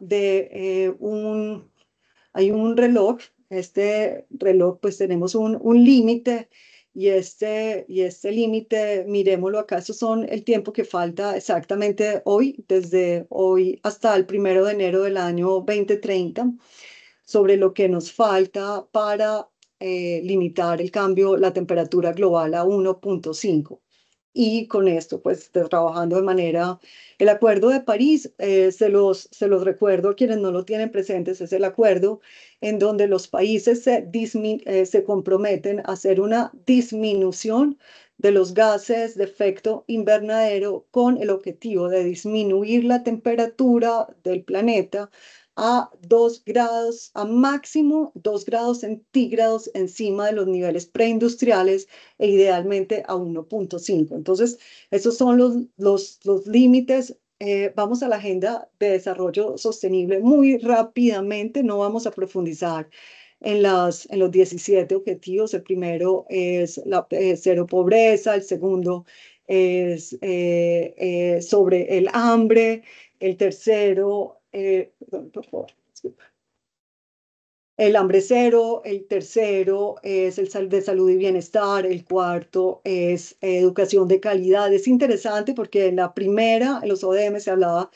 hay un reloj. Este reloj, pues tenemos un límite, y este límite, miremoslo acá, estos son el tiempo que falta exactamente hoy, desde hoy hasta el 1 de enero del año 2030, sobre lo que nos falta para limitar el cambio, la temperatura global a 1,5. Y con esto, pues, trabajando de manera, el Acuerdo de París, se los recuerdo a quienes no lo tienen presentes, es el acuerdo en donde los países se comprometen a hacer una disminución de los gases de efecto invernadero con el objetivo de disminuir la temperatura del planeta a 2 grados, a máximo 2 grados centígrados encima de los niveles preindustriales, e idealmente a 1,5. Entonces, esos son los límites. Vamos a la Agenda de Desarrollo Sostenible muy rápidamente, no vamos a profundizar en los 17 objetivos. El primero es cero pobreza, el segundo es sobre el hambre, el tercero, perdón, por favor, disculpa, el hambre cero, el tercero es el de salud y bienestar, el cuarto es educación de calidad. Es interesante porque en la primera, en los ODM, se hablaba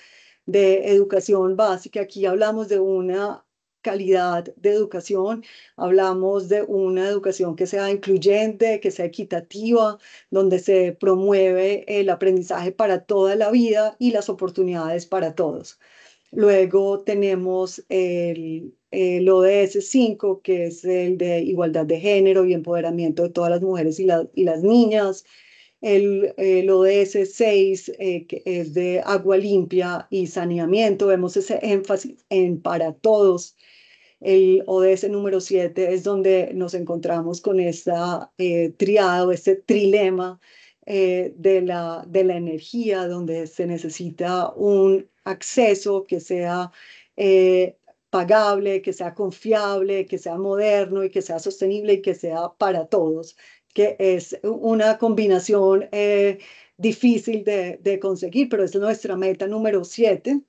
de educación básica. Aquí hablamos de una calidad de educación, hablamos de una educación que sea incluyente, que sea equitativa, donde se promueve el aprendizaje para toda la vida y las oportunidades para todos. Luego tenemos el ODS 5, que es el de igualdad de género y empoderamiento de todas las mujeres y las niñas. El ODS 6, que es de agua limpia y saneamiento. Vemos ese énfasis en para todos. El ODS número 7 es donde nos encontramos con esta triado, este trilema de la energía, donde se necesita un acceso que sea pagable, que sea confiable, que sea moderno y que sea sostenible y que sea para todos, que es una combinación difícil de conseguir, pero es nuestra meta número 7.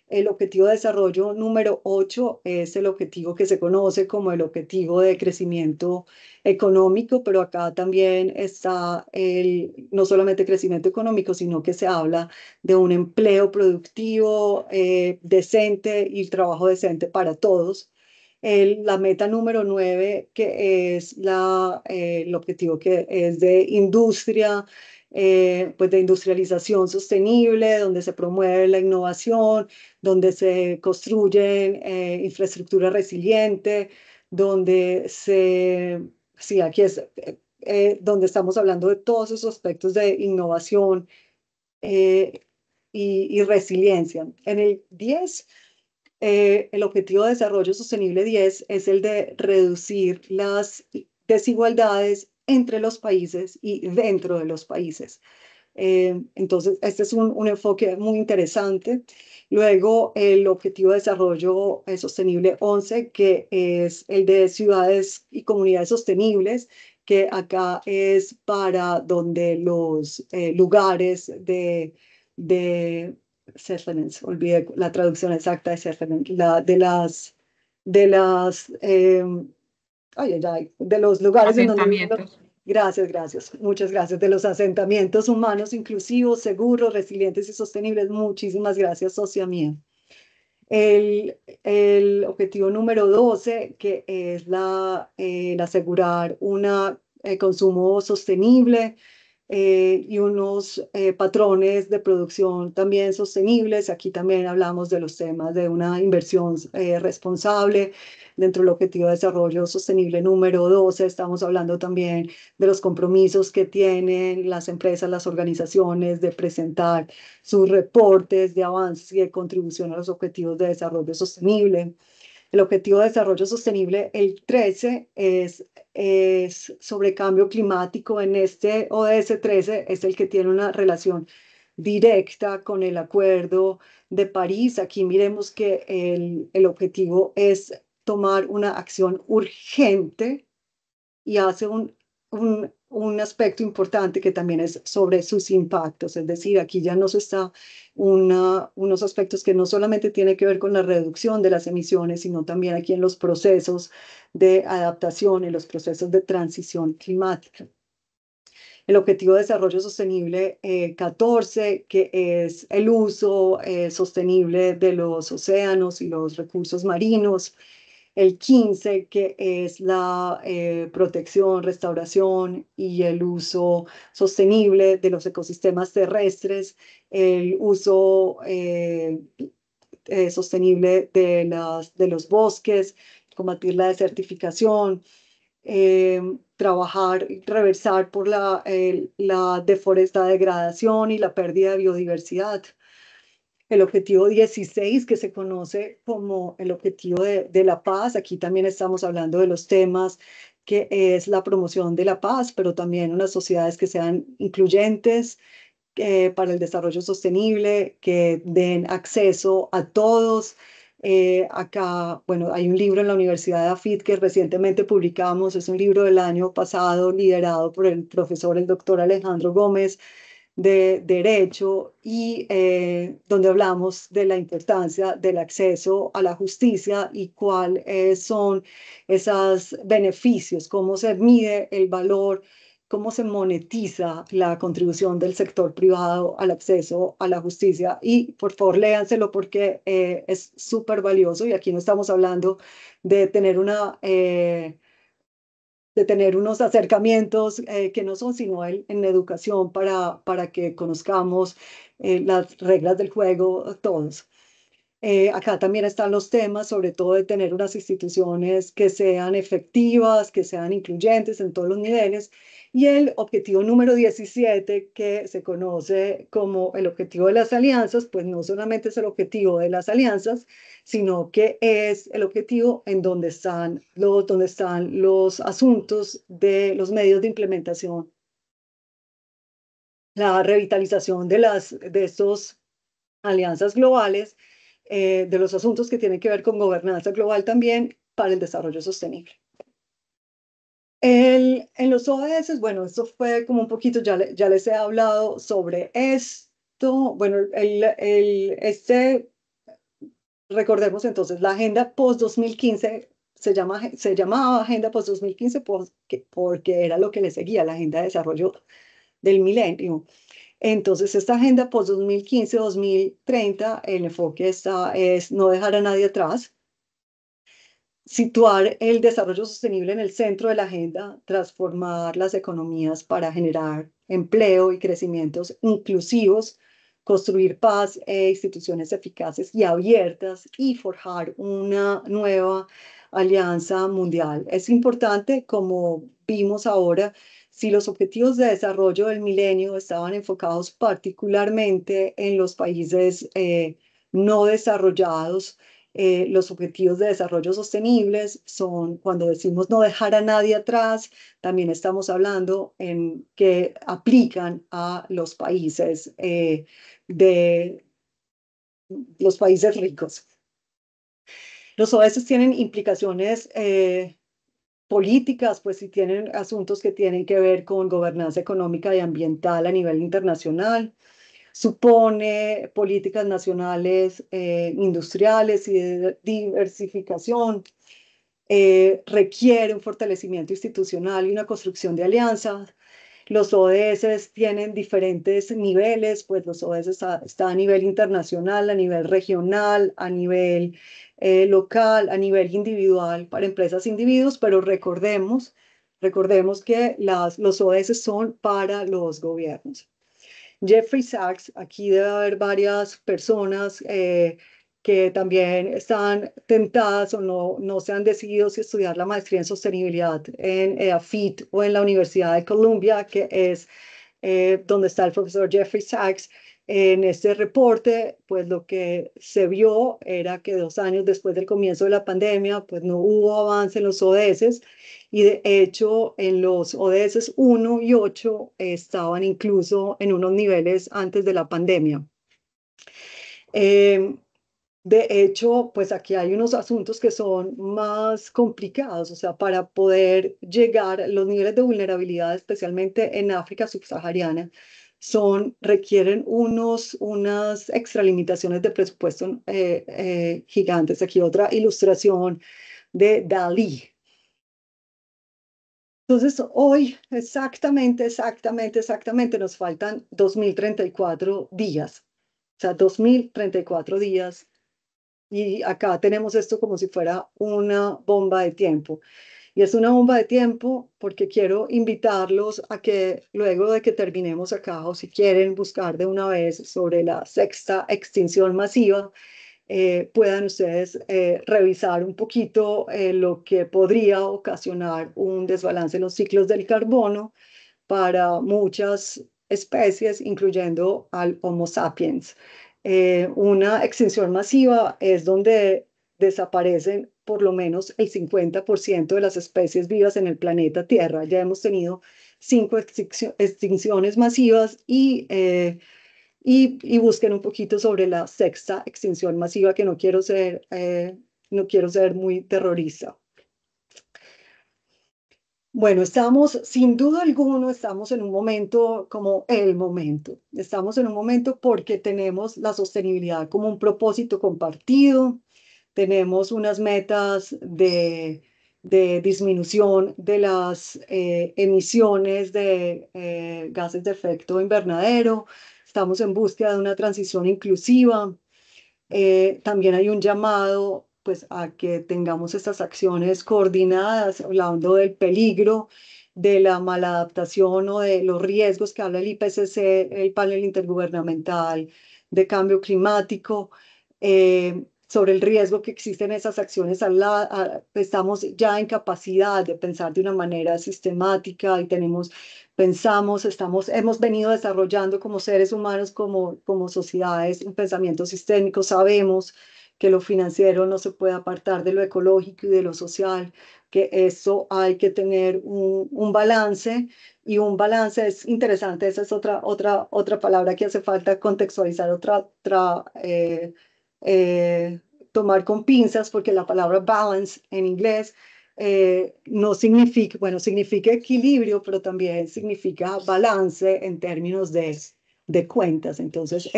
El objetivo de desarrollo número 8 es el objetivo que se conoce como el objetivo de crecimiento económico, pero acá también está no solamente crecimiento económico, sino que se habla de un empleo productivo, decente, y trabajo decente para todos. La meta número 9, que es el objetivo que es de industria, pues de industrialización sostenible, donde se promueve la innovación, donde se construye infraestructura resiliente, donde sí, aquí es donde estamos hablando de todos esos aspectos de innovación eh, y resiliencia. En el 10, el Objetivo de Desarrollo Sostenible 10 es el de reducir las desigualdades entre los países y dentro de los países. Entonces, este es un enfoque muy interesante. Luego, el Objetivo de Desarrollo Sostenible 11, que es el de ciudades y comunidades sostenibles, que acá es para donde los lugares de settlements, olvidé la traducción exacta de settlement, de las, de los lugares en donde viven los. Asentamientos. Gracias, gracias, muchas gracias. De los asentamientos humanos inclusivos, seguros, resilientes y sostenibles. Muchísimas gracias, socia mía. El objetivo número 12, que es el asegurar un consumo sostenible y unos patrones de producción también sostenibles. Aquí también hablamos de los temas de una inversión responsable. Dentro del Objetivo de Desarrollo Sostenible número 12, estamos hablando también de los compromisos que tienen las empresas, las organizaciones de presentar sus reportes de avances y de contribución a los objetivos de desarrollo sostenible. El Objetivo de Desarrollo Sostenible, el 13, es sobre cambio climático. En este ODS 13 es el que tiene una relación directa con el Acuerdo de París. Aquí miremos que el objetivo es tomar una acción urgente y hace un aspecto importante que también es sobre sus impactos. Es decir, aquí ya nos está unos aspectos que no solamente tienen que ver con la reducción de las emisiones, sino también aquí en los procesos de adaptación, en los procesos de transición climática. El Objetivo de Desarrollo Sostenible 14, que es el uso sostenible de los océanos y los recursos marinos. El 15, que es la protección, restauración y el uso sostenible de los ecosistemas terrestres, el uso sostenible de los bosques, combatir la desertificación, trabajar, reversar por la degradación y la pérdida de biodiversidad. El objetivo 16, que se conoce como el objetivo de la paz. Aquí también estamos hablando de los temas que es la promoción de la paz, pero también unas sociedades que sean incluyentes para el desarrollo sostenible, que den acceso a todos. Acá, bueno, hay un libro en la Universidad de AFIT que recientemente publicamos, es un libro del año pasado liderado por el profesor, el doctor Alejandro Gómez, de derecho y donde hablamos de la importancia del acceso a la justicia y cuáles son esos beneficios, cómo se mide el valor, cómo se monetiza la contribución del sector privado al acceso a la justicia. Y por favor, léanselo porque es súper valioso y aquí no estamos hablando de tener unos acercamientos que no son sino en educación para que conozcamos las reglas del juego todos. Acá también están los temas, sobre todo de tener unas instituciones que sean efectivas, que sean incluyentes en todos los niveles. Y el objetivo número 17, que se conoce como el objetivo de las alianzas, pues no solamente es el objetivo de las alianzas, sino que es el objetivo en donde están los asuntos de los medios de implementación, la revitalización de estos alianzas globales, de los asuntos que tienen que ver con gobernanza global también para el desarrollo sostenible. En los ODS, bueno, esto fue como un poquito, ya les he hablado sobre esto. Bueno, recordemos entonces, la Agenda Post-2015 se llamaba Agenda Post-2015 porque era lo que le seguía la Agenda de Desarrollo del Milenio. Entonces, esta agenda post-2015-2030, el enfoque es no dejar a nadie atrás, situar el desarrollo sostenible en el centro de la agenda, transformar las economías para generar empleo y crecimientos inclusivos, construir paz e instituciones eficaces y abiertas y forjar una nueva alianza mundial. Es importante, como vimos ahora, si los objetivos de desarrollo del milenio estaban enfocados particularmente en los países no desarrollados, los objetivos de desarrollo sostenibles son, cuando decimos no dejar a nadie atrás, también estamos hablando en que aplican a los países de los países ricos. Los ODS tienen implicaciones políticas, pues si tienen asuntos que tienen que ver con gobernanza económica y ambiental a nivel internacional, supone políticas nacionales industriales y de diversificación, requiere un fortalecimiento institucional y una construcción de alianzas. Los ODS tienen diferentes niveles, pues los ODS está a nivel internacional, a nivel regional, a nivel local, a nivel individual para empresas e individuos, pero recordemos que los ODS son para los gobiernos. Jeffrey Sachs, aquí debe haber varias personas que también están tentadas o no se han decidido si estudiar la maestría en sostenibilidad en EAFIT o en la Universidad de Columbia, que es donde está el profesor Jeffrey Sachs. En este reporte, pues lo que se vio era que 2 años después del comienzo de la pandemia, pues no hubo avance en los ODS y de hecho en los ODS 1 y 8 estaban incluso en unos niveles antes de la pandemia. Eh, de hecho, pues aquí hay unos asuntos que son más complicados, o sea, para poder llegar a los niveles de vulnerabilidad, especialmente en África subsahariana, requieren unas extralimitaciones de presupuesto gigantes. Aquí otra ilustración de Dalí. Entonces, hoy exactamente nos faltan 2034 días. O sea, 2034 días. Y acá tenemos esto como si fuera una bomba de tiempo. Y es una bomba de tiempo porque quiero invitarlos a que luego de que terminemos acá, o si quieren buscar de una vez sobre la sexta extinción masiva, puedan ustedes revisar un poquito lo que podría ocasionar un desbalance en los ciclos del carbono para muchas especies, incluyendo al Homo sapiens. Una extinción masiva es donde desaparecen por lo menos el 50% de las especies vivas en el planeta Tierra. Ya hemos tenido 5 extinciones masivas y busquen un poquito sobre la sexta extinción masiva, que no quiero ser muy terrorista. Bueno, sin duda alguna, estamos en un momento como el momento. Estamos en un momento porque tenemos la sostenibilidad como un propósito compartido, tenemos unas metas de disminución de las emisiones de gases de efecto invernadero, estamos en búsqueda de una transición inclusiva. También hay un llamado pues, a que tengamos estas acciones coordinadas, hablando del peligro, de la maladaptación o de los riesgos que habla el IPCC, el panel intergubernamental de cambio climático, sobre el riesgo que existen esas acciones. Estamos ya en capacidad de pensar de una manera sistemática y hemos venido desarrollando como seres humanos, como sociedades, un pensamiento sistémico. Sabemos que lo financiero no se puede apartar de lo ecológico y de lo social, que eso hay que tener un balance, y un balance es interesante. Esa es otra palabra que hace falta contextualizar, tomar con pinzas, porque la palabra balance en inglés no significa, bueno, significa equilibrio, pero también significa balance en términos de cuentas. Entonces,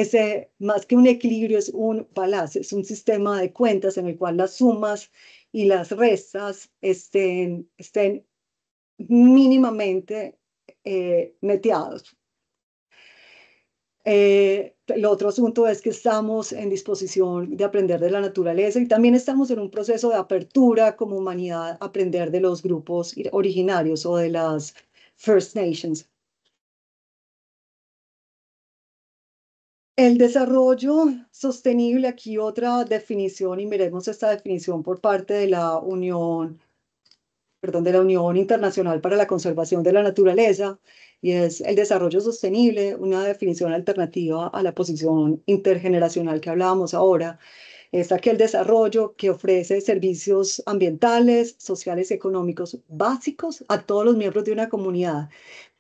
más que un equilibrio, es un balance, es un sistema de cuentas en el cual las sumas y las restas estén mínimamente neteados. El otro asunto es que estamos en disposición de aprender de la naturaleza y también estamos en un proceso de apertura como humanidad, aprender de los grupos originarios o de las First Nations. El desarrollo sostenible, aquí otra definición, y miremos esta definición por parte de la Unión perdón, de la Unión Internacional para la Conservación de la Naturaleza, y es el desarrollo sostenible, una definición alternativa a la posición intergeneracional que hablábamos ahora. Es aquel desarrollo que ofrece servicios ambientales, sociales y económicos básicos a todos los miembros de una comunidad,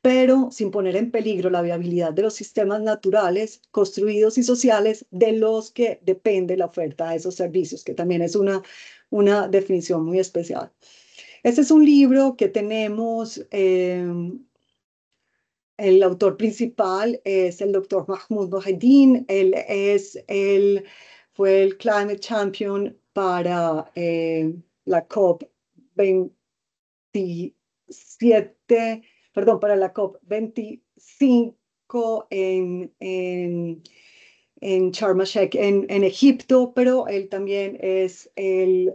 pero sin poner en peligro la viabilidad de los sistemas naturales, construidos y sociales de los que depende la oferta de esos servicios, que también es una definición muy especial. Este es un libro que tenemos, el autor principal es el doctor Mahmoud Mohiddin. Fue el Climate Champion para la COP 27, perdón, para la COP 25 en Sharm el Sheikh, en Egipto, pero él también es el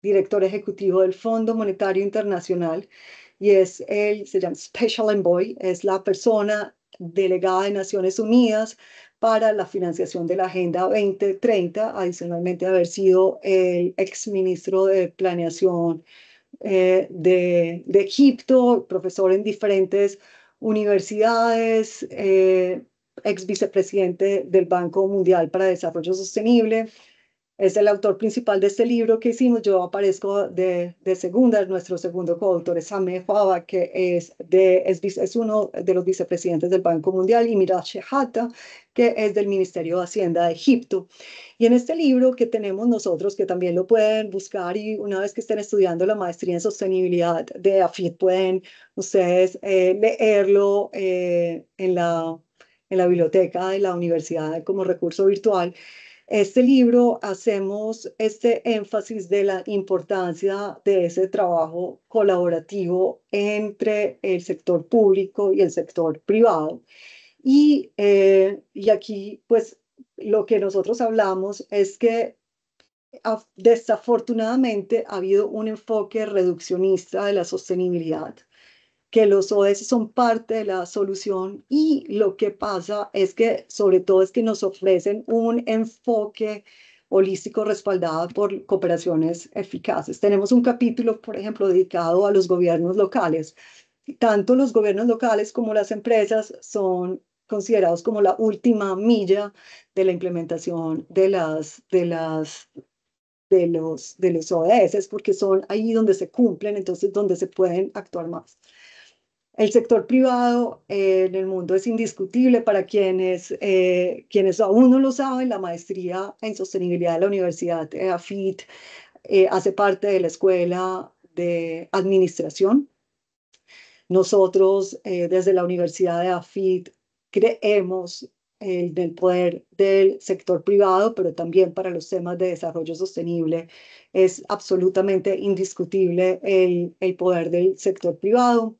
director ejecutivo del Fondo Monetario Internacional y se llama Special Envoy, es la persona delegada de Naciones Unidas para la financiación de la Agenda 2030, adicionalmente haber sido el exministro de Planeación de Egipto, profesor en diferentes universidades, ex vicepresidente del Banco Mundial para Desarrollo Sostenible. Es el autor principal de este libro que hicimos. Yo aparezco de segunda, nuestro segundo coautor es Sameh Fava, que es uno de los vicepresidentes del Banco Mundial, y Mira Shehata, que es del Ministerio de Hacienda de Egipto. Y en este libro que tenemos nosotros, que también lo pueden buscar, y una vez que estén estudiando la maestría en sostenibilidad de AFIT, pueden ustedes leerlo en la biblioteca de la universidad como recurso virtual. Este libro hacemos este énfasis de la importancia de ese trabajo colaborativo entre el sector público y el sector privado. Y aquí, pues, lo que nosotros hablamos es que desafortunadamente ha habido un enfoque reduccionista de la sostenibilidad, que los ODS son parte de la solución, y lo que pasa es que sobre todo es que nos ofrecen un enfoque holístico respaldado por cooperaciones eficaces. Tenemos un capítulo, por ejemplo, dedicado a los gobiernos locales. Tanto los gobiernos locales como las empresas son considerados como la última milla de la implementación de los ODS, porque son ahí donde se cumplen, entonces donde se pueden actuar más. El sector privado en el mundo es indiscutible. Para quienes aún no lo saben, la maestría en sostenibilidad de la Universidad AFIT hace parte de la Escuela de Administración. Nosotros desde la Universidad de AFIT creemos en el poder del sector privado, pero también para los temas de desarrollo sostenible es absolutamente indiscutible el poder del sector privado.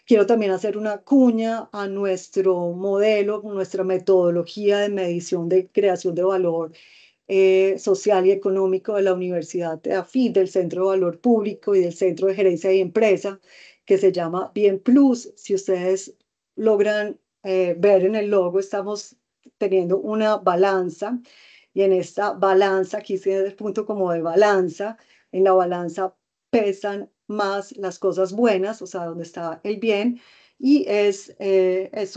Quiero también hacer una cuña a nuestro modelo, nuestra metodología de medición de creación de valor social y económico de la Universidad de AFIT, del Centro de Valor Público y del Centro de Gerencia y Empresa, que se llama Bien Plus. Si ustedes logran ver en el logo, estamos teniendo una balanza, y en esta balanza, aquí se ve el punto como de balanza, en la balanza pesan más las cosas buenas, o sea, donde está el bien, y es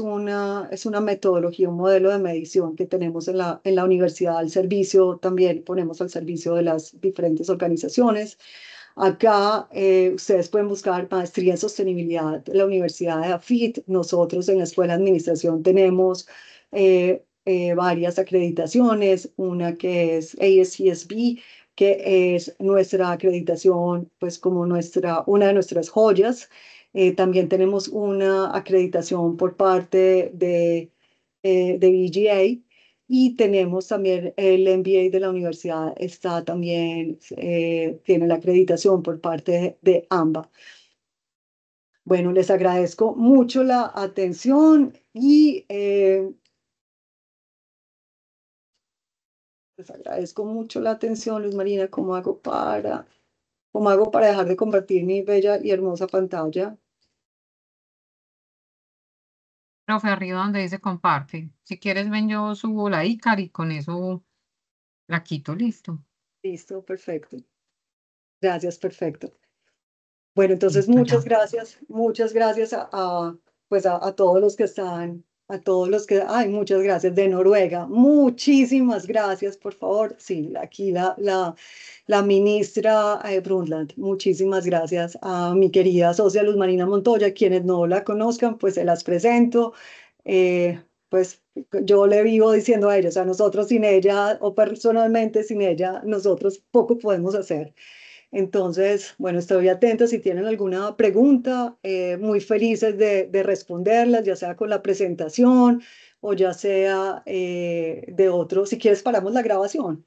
una metodología, un modelo de medición que tenemos en la universidad al servicio, también ponemos al servicio de las diferentes organizaciones. Acá ustedes pueden buscar maestría en sostenibilidad de la Universidad de AFIT. Nosotros en la Escuela de Administración tenemos varias acreditaciones, una que es ASCSB, que es nuestra acreditación, pues como una de nuestras joyas. También tenemos una acreditación por parte de BGA, y tenemos también el MBA de la universidad, está también, tiene la acreditación por parte de AMBA. Bueno, les agradezco mucho la atención y les agradezco mucho la atención, Luz Marina. ¿Cómo hago para dejar de compartir mi bella y hermosa pantalla? Profe, arriba donde dice comparte. Si quieres, ven, yo subo la iCar y con eso la quito, listo. Listo, perfecto. Gracias, perfecto. Bueno, entonces Listo, ya. muchas gracias pues a todos los que están, a todos los que, ay, muchas gracias de Noruega, muchísimas gracias, por favor. Sí, aquí la ministra Brundtland, muchísimas gracias a mi querida socia Luz Marina Montoya, quienes no la conozcan, pues se las presento. Pues yo le vivo diciendo a ella, o sea, nosotros sin ella o personalmente sin ella, nosotros poco podemos hacer. Entonces, bueno, estoy atenta si tienen alguna pregunta, muy felices de responderlas, ya sea con la presentación o ya sea de otro. Si quieres, paramos la grabación.